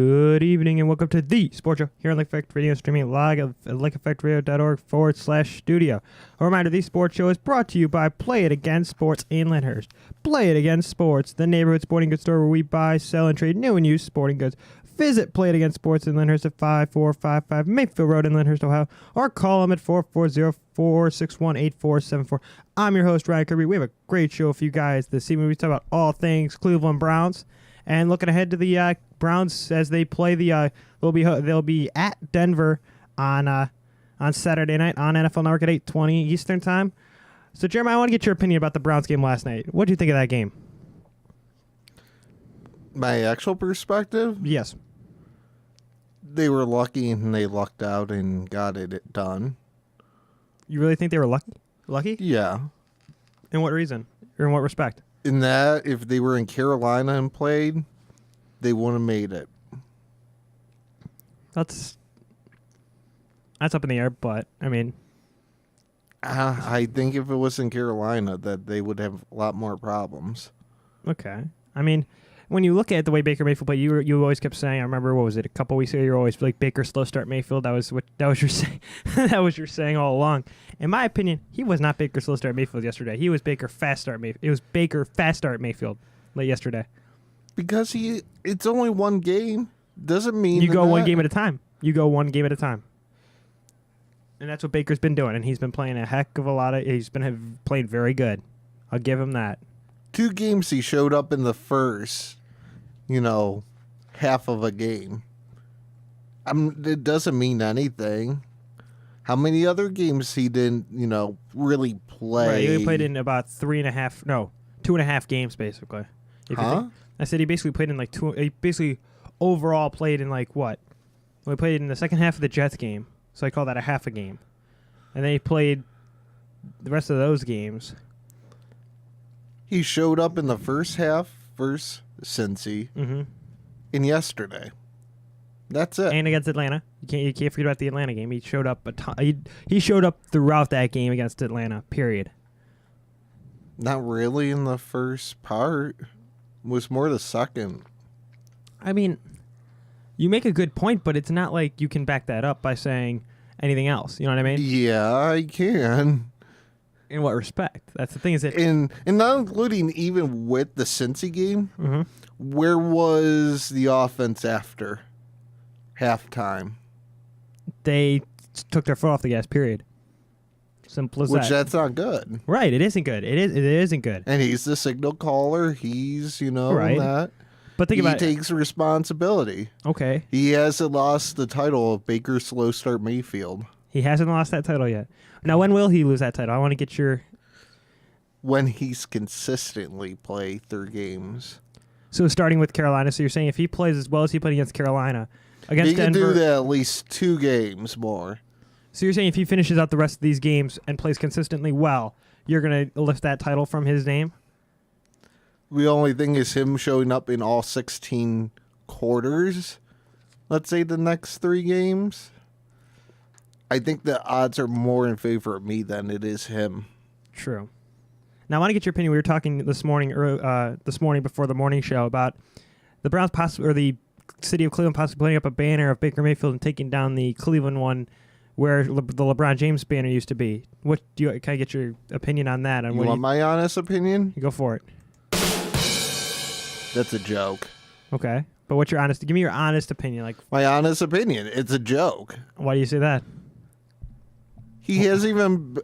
Good evening and welcome to the Sports Show here on Lake Effect Radio, streaming live at lakeeffectradio.org/studio. A reminder, the Sports Show is brought to you by Play It Again Sports in Lyndhurst. Play It Again Sports, the neighborhood sporting goods store where we buy, sell, and trade new and used sporting goods. Visit Play It Again Sports in Lyndhurst at 5455 Mayfield Road in Lyndhurst, Ohio, or call them at 440-461-8474. I'm your host, Ryan Kirby. We have a great show for you guys this evening. We talk about all things Cleveland Browns. And looking ahead to the Browns as they play they'll be at Denver on Saturday night on NFL Network at 8:20 Eastern time. So Jeremy, I want to get your opinion about the Browns game last night. What did you think of that game? My actual perspective? Yes. They were lucky and they lucked out and got it done. You really think they were lucky? Lucky? Yeah. In what reason? Or in what respect? In that, if they were in Carolina and played, they wouldn't have made it. That's up in the air, but, I mean... I think if it was in Carolina, that they would have a lot more problems. Okay. I mean, when you look at the way Baker Mayfield played, you always kept saying, I remember, what was it, a couple weeks ago, you were always like, Baker slow start Mayfield. That was your saying. That was your saying all along. In my opinion, he was not Baker slow start Mayfield yesterday. He was Baker fast start Mayfield. It was Baker fast start Mayfield yesterday. Because it's only one game. Doesn't mean you go one game at a time. You go one game at a time. And that's what Baker's been doing, and he's been playing a heck of a lot of... He's been playing very good. I'll give him that. 2 games he showed up in the first, half of a game. It doesn't mean anything. How many other games he didn't, really play? Right, he played in about 2.5 games, basically. Huh? I said he basically played in like he basically overall played in like what? Well, he played in the second half of the Jets game, so I call that a half a game. And then he played the rest of those games. He showed up in the first half versus Cincy, and yesterday. That's it. And against Atlanta, you can't forget about the Atlanta game. He showed up he showed up throughout that game against Atlanta. Period. Not really in the first part. It was more the second. I mean, you make a good point, but it's not like you can back that up by saying anything else. You know what I mean? Yeah, I can. In what respect? That's the thing. Is that and not including even with the Cincy game, where was the offense after halftime? They took their foot off the gas. Period. Simple as that. Which that's not good. Right. It isn't good. It isn't good. And he's the signal caller. He's right. that. But think about it. He takes responsibility. Okay. He hasn't lost the title of Baker Slow Start Mayfield. He hasn't lost that title yet. Now, when will he lose that title? I want to get your... When he's consistently play 3 games. So starting with Carolina, so you're saying if he plays as well as he played against Carolina, against Denver... He can do that at least 2 games more. So you're saying if he finishes out the rest of these games and plays consistently well, you're going to lift that title from his name? The only thing is him showing up in all 16 quarters, let's say the next 3 games. I think the odds are more in favor of me than it is him. True. Now, I want to get your opinion. We were talking this morning before the morning show about the Browns or the city of Cleveland possibly putting up a banner of Baker Mayfield and taking down the Cleveland one where the LeBron James banner used to be. Can I get your opinion on that? You want my honest opinion? You go for it. That's a joke. Okay. But what's your honest... Give me your honest opinion. My honest opinion, it's a joke. Why do you say that? He hasn't even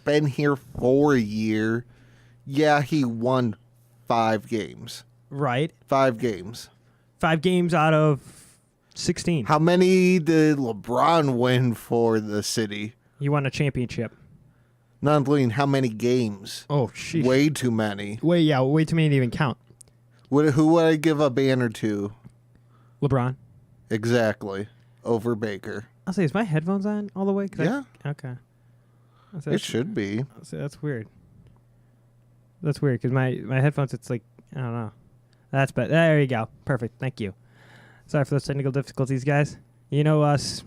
been here for a year. Yeah, he won 5 games. Right. 5 games. 5 games out of 16. How many did LeBron win for the city? He won a championship. Not including how many games. Oh, sheesh. Way too many. Way too many to even count. Who would I give a banner to? LeBron. Exactly. Over Baker. I'll say, is my headphones on all the way? Yeah. Okay. It should be. I'll say, that's weird. That's weird because my headphones, it's like, I don't know. That's better. There you go. Perfect. Thank you. Sorry for those technical difficulties, guys. You know us.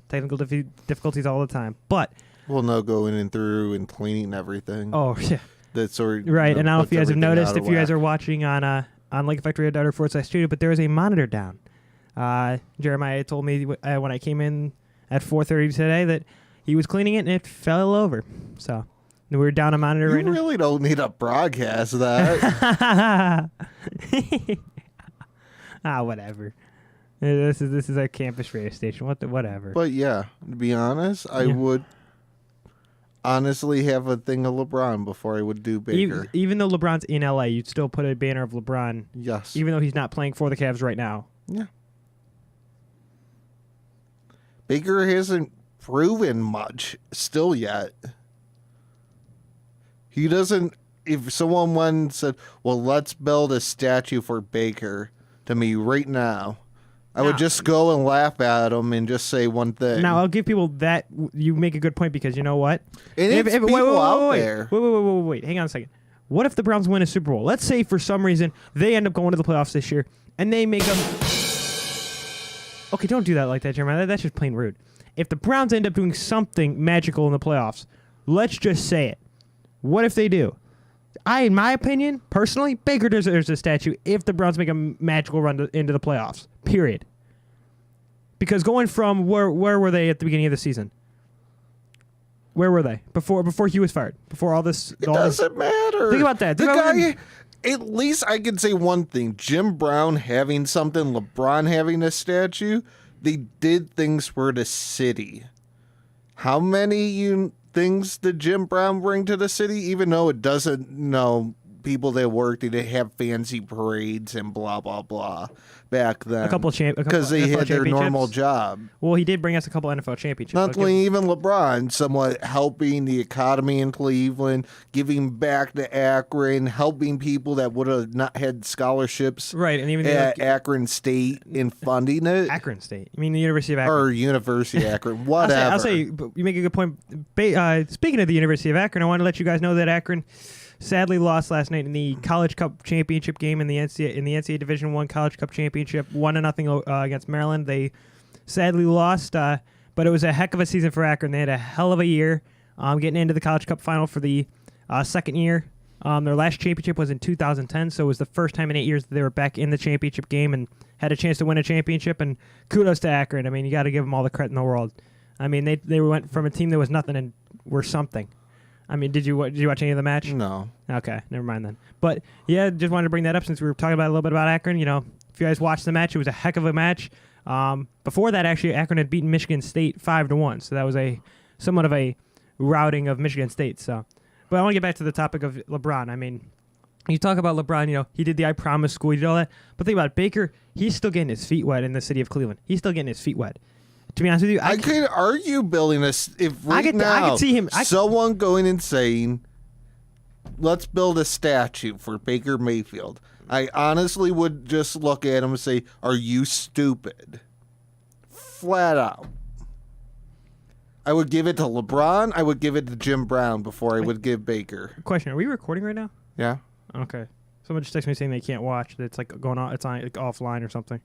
Technical difficulties all the time. But. Well, no going in through and cleaning everything. Oh, yeah. That's sort of, right. And I don't know if you guys have noticed, if you guys are watching on LakeEffectRadio.org/studio, but there is a monitor down. Jeremiah told me when I came in at 4:30 today that he was cleaning it and it fell over. So we're down a monitor You right now. really don't need to broadcast that. Whatever. This is a campus radio station. Whatever. But yeah, to be honest, I would honestly have a thing of LeBron before I would do Baker. Even though LeBron's in LA, you'd still put a banner of LeBron. Yes. Even though he's not playing for the Cavs right now. Yeah. Baker hasn't proven much still yet. He doesn't. If someone went and said, well, let's build a statue for Baker to me right now, I would just go and laugh at him and just say one thing. Now, I'll give people that. You make a good point because you know what? And it's people out there. Wait. Hang on a second. What if the Browns win a Super Bowl? Let's say for some reason they end up going to the playoffs this year and they make them. Okay, don't do that like that, Jeremiah. That's just plain rude. If the Browns end up doing something magical in the playoffs, let's just say it. What if they do? In my opinion, personally, Baker deserves a statue if the Browns make a magical run into the playoffs. Period. Because going from where were they at the beginning of the season? Where were they before he was fired? Before all this, It doesn't matter. Think about that. The guy. At least I can say one thing: Jim Brown having something, LeBron having a statue. They did things for the city. How many things did Jim Brown bring to the city? Even though it doesn't, people that worked, they have fancy parades and blah blah blah back then. Because they had their normal job. Well, he did bring us a couple NFL championships. Not only even LeBron, somewhat helping the economy in Cleveland, giving back to Akron, helping people that would have not had scholarships, right? And even at Akron State in funding it. Akron State. I mean, the University of Akron. Or University of Akron, whatever. I'll say you make a good point. Speaking of the University of Akron, I want to let you guys know that Akron sadly lost last night in the College Cup championship game in the NCAA Division I College Cup championship, 1-0 against Maryland. They sadly lost, but it was a heck of a season for Akron. They had a hell of a year, getting into the College Cup final for the second year. Their last championship was in 2010, so it was the first time in 8 years that they were back in the championship game and had a chance to win a championship. And kudos to Akron. I mean, you got to give them all the credit in the world. I mean, they went from a team that was nothing and were something. I mean, did you watch any of the match? No. Okay, never mind then. But yeah, just wanted to bring that up since we were talking about a little bit about Akron. You know, if you guys watched the match, it was a heck of a match. Before that, actually, Akron had beaten Michigan State 5-1, so that was somewhat of a routing of Michigan State. So, but I want to get back to the topic of LeBron. I mean, you talk about LeBron. You know, he did the I Promise School, he did all that. But think about it, Baker. He's still getting his feet wet in the city of Cleveland. He's still getting his feet wet. To be honest with you, I could argue building this if I could see him. Someone going and saying, "Let's build a statue for Baker Mayfield." I honestly would just look at him and say, "Are you stupid?" Flat out. I would give it to LeBron. I would give it to Jim Brown before I would give Baker. Question: are we recording right now? Yeah. Okay. Someone just texted me saying they can't watch. It's like going on. It's on like offline or something.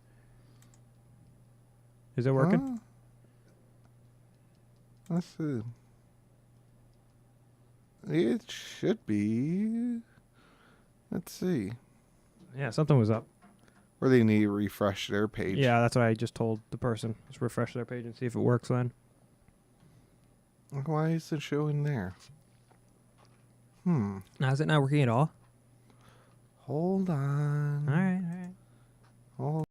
Is it working? Let's see. It should be. Let's see. Yeah, something was up. Or they need to refresh their page. Yeah, that's what I just told the person. Just refresh their page and see if it works then. Why is it showing there? Now, is it not working at all? Hold on. All right. Hold